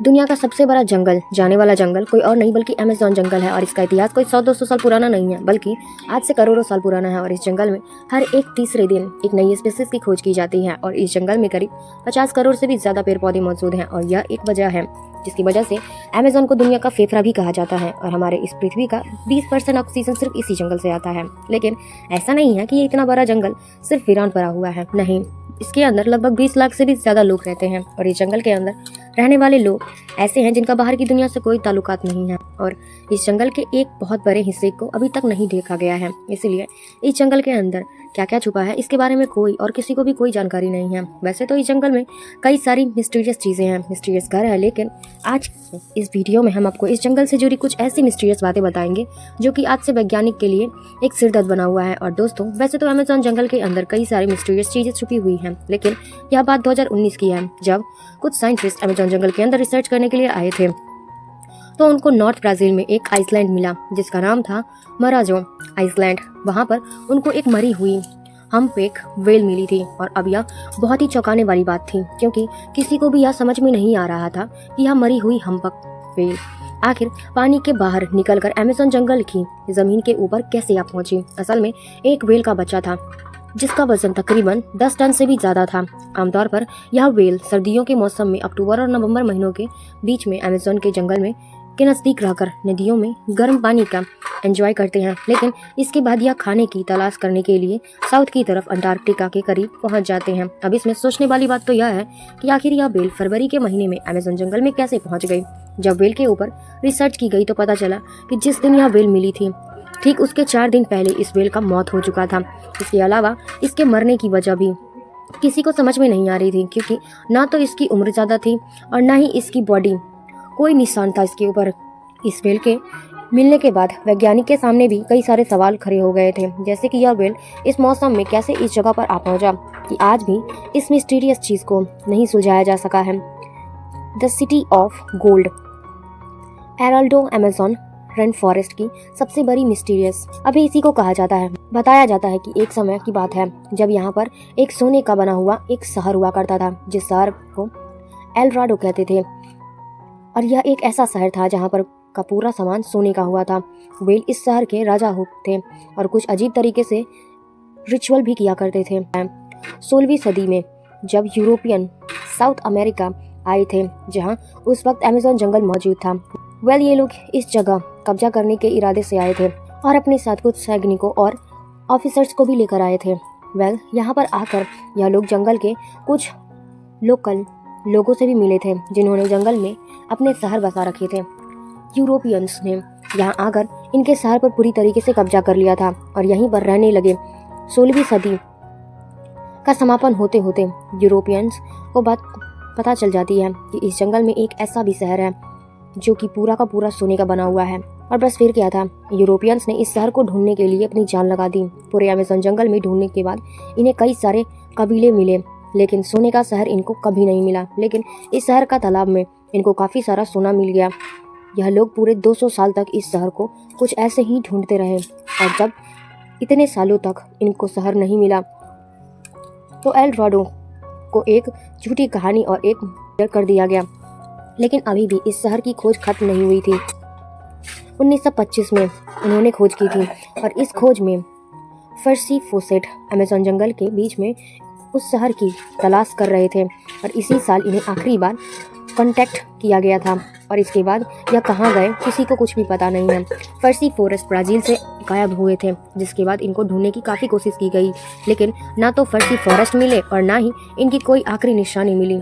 दुनिया का सबसे बड़ा जंगल, जाने वाला जंगल कोई और नहीं बल्कि अमेज़न जंगल है और इसका इतिहास कोई 100-200 साल पुराना नहीं है बल्कि आज से करोड़ों साल पुराना है। और इस जंगल में हर एक तीसरे दिन एक नई स्पीशीज की खोज की जाती है और इस जंगल में करीब 50 करोड़ से भी ज्यादा पेड़ पौधे मौजूद हैं और यह एक वजह है जिसकी वजह से अमेज़न को दुनिया का फेफड़ा भी कहा जाता है। और हमारे इस पृथ्वी का 20% ऑक्सीजन सिर्फ इसी जंगल से आता है। लेकिन ऐसा नहीं है कि ये इतना बड़ा जंगल सिर्फ वीरान पड़ा हुआ है, नहीं, इसके अंदर लगभग 20 लाख से भी ज्यादा लोग रहते हैं और इस जंगल के अंदर रहने वाले लोग ऐसे हैं जिनका बाहर की दुनिया से कोई ताल्लुकात नहीं है और इस जंगल के एक बहुत बड़े हिस्से को अभी तक नहीं देखा गया है। इसलिए इस जंगल के अंदर क्या क्या छुपा है इसके बारे में कोई और किसी को भी कोई जानकारी नहीं है। वैसे तो इस जंगल में कई सारी मिस्टीरियस चीजें हैं, मिस्टीरियस घर है, लेकिन आज इस वीडियो में हम आपको इस जंगल से जुड़ी कुछ ऐसी मिस्टीरियस बातें बताएंगे जो कि आज से वैज्ञानिक के लिए एक सिरदर्द बना हुआ है। और दोस्तों, वैसे तो अमेज़न जंगल के अंदर कई सारी मिस्टीरियस चीजें छुपी हुई हैं, लेकिन यह बात 2019 की है जब कुछ साइंटिस्ट अमेज़न जंगल के अंदर रिसर्च करने के लिए आए थे तो उनको नॉर्थ ब्राजील में एक आइसलैंड मिला जिसका नाम था मराजो आइसलैंड। वहां पर उनको एक मरी हुई हम्पबैक व्हेल मिली थी और अब यह बहुत ही चौंकाने वाली बात थी क्योंकि किसी को भी यह समझ में नहीं आ रहा था कि यह मरी हुई हम्पबैक व्हेल आखिर पानी के बाहर निकलकर अमेज़न जंगल की जमीन के ऊपर कैसे आ पहुंची। असल में एक व्हेल का बच्चा था जिसका वजन तकरीबन 10 टन से भी ज्यादा था। आमतौर पर यह व्हेल सर्दियों के मौसम में अक्टूबर और नवंबर महीनों के बीच में अमेज़न के जंगल में के नजदीक रहकर नदियों में गर्म पानी का एंजॉय करते हैं, लेकिन इसके बाद यह खाने की तलाश करने के लिए साउथ की तरफ अंटार्कटिका के करीब पहुंच जाते हैं। अब इसमें सोचने वाली बात तो यह है कि आखिर यह व्हेल फरवरी के महीने में अमेज़न जंगल में कैसे पहुंच गई। जब व्हेल के ऊपर रिसर्च की गई तो पता चला कि जिस दिन यह व्हेल मिली थी ठीक उसके 4 दिन पहले इस व्हेल का मौत हो चुका था। इसके अलावा इसके मरने की वजह भी किसी को समझ में नहीं आ रही थी क्योंकि ना तो इसकी उम्र ज्यादा थी और ना ही इसकी बॉडी कोई निशान था इसके ऊपर। इस व्हेल के मिलने के बाद वैज्ञानिक के सामने भी कई सारे सवाल खड़े हो गए थे, जैसे कि यह व्हेल इस मौसम में कैसे इस जगह पर आ पहुंचा कि आज भी इस मिस्टीरियस चीज को नहीं सुलझाया जा सका है। The city of gold, Eldorado Amazon rainforest की सबसे बड़ी मिस्टीरियस अभी इसी को कहा जाता है। बताया जाता है कि एक समय की बात है जब यहाँ पर एक सोने का बना हुआ एक शहर हुआ करता था जिस शहर को एल डोराडो कहते थे और यह एक ऐसा शहर था जहाँ पर का पूरा सामान सोने का हुआ था। व्हेल इस शहर के राजा थे और कुछ अजीब तरीके से रिचुअल भी किया करते थे। 16वीं सदी में जब यूरोपियन साउथ अमेरिका आए थे जहाँ उस वक्त अमेज़न जंगल मौजूद था, ये लोग इस जगह कब्जा करने के इरादे से आए थे और अपने साथ कुछ सैनिकों और ऑफिसर्स को भी लेकर आए थे। यहाँ पर आकर यह लोग जंगल के कुछ लोकल लोगों से भी मिले थे जिन्होंने जंगल में अपने शहर बसा रखे थे। यूरोपियंस ने यहाँ आकर इनके शहर पर पूरी तरीके से कब्जा कर लिया था और यहीं पर रहने लगे। 16वीं सदी का समापन होते होते यूरोपियंस को बात पता चल जाती है कि इस जंगल में एक ऐसा भी शहर है जो कि पूरा का पूरा सोने का बना हुआ है। और बस फिर क्या था, यूरोपियंस ने इस शहर को ढूंढने के लिए अपनी जान लगा दी। पूरे अमेज़न जंगल में ढूंढने के बाद इन्हें कई सारे कबीले मिले लेकिन सोने का शहर इनको कभी नहीं मिला। लेकिन इस शहर का तालाब में इनको काफ़ी सारा सोना मिल गया। यह लोग पूरे 200 साल तक इस शहर को कुछ ऐसे ही ढूंढते रहे और जब इतने सालों तक इनको शहर नहीं मिला तो एल डोराडो को एक झूठी कहानी और एक कर दिया गया। लेकिन अभी भी इस शहर की खोज खत्म नहीं हुई थी। 1925 में उन्होंने खोज की थी और इस खोज में फर्सी फोसेट अमेज़न जंगल के बीच में उस शहर की तलाश कर रहे थे और इसी साल इन्हें आखिरी बार कांटेक्ट किया गया था और इसके बाद यह कहाँ गए किसी को कुछ भी पता नहीं है। फर्सी फॉरेस्ट ब्राज़ील से गायब हुए थे जिसके बाद इनको ढूंढने की काफ़ी कोशिश की गई लेकिन ना तो फर्सी फॉरेस्ट मिले और ना ही इनकी कोई आखिरी निशानी मिली।